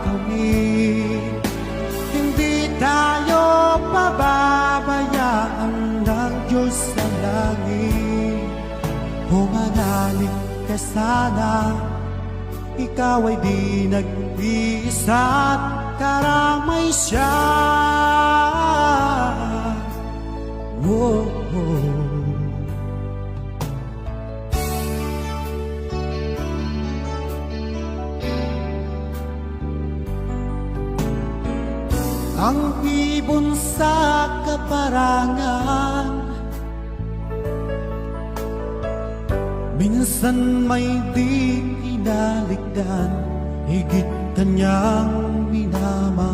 gagawin. Hindi tayo pababayaan ng Diyos sa langit. Humanalig ka sana, ikaw ay di nag-iisa't karamay siya. Oh, oh. Ang ibon sa kaparangan minsan may di kinaligdan, higit kanyang minamahal.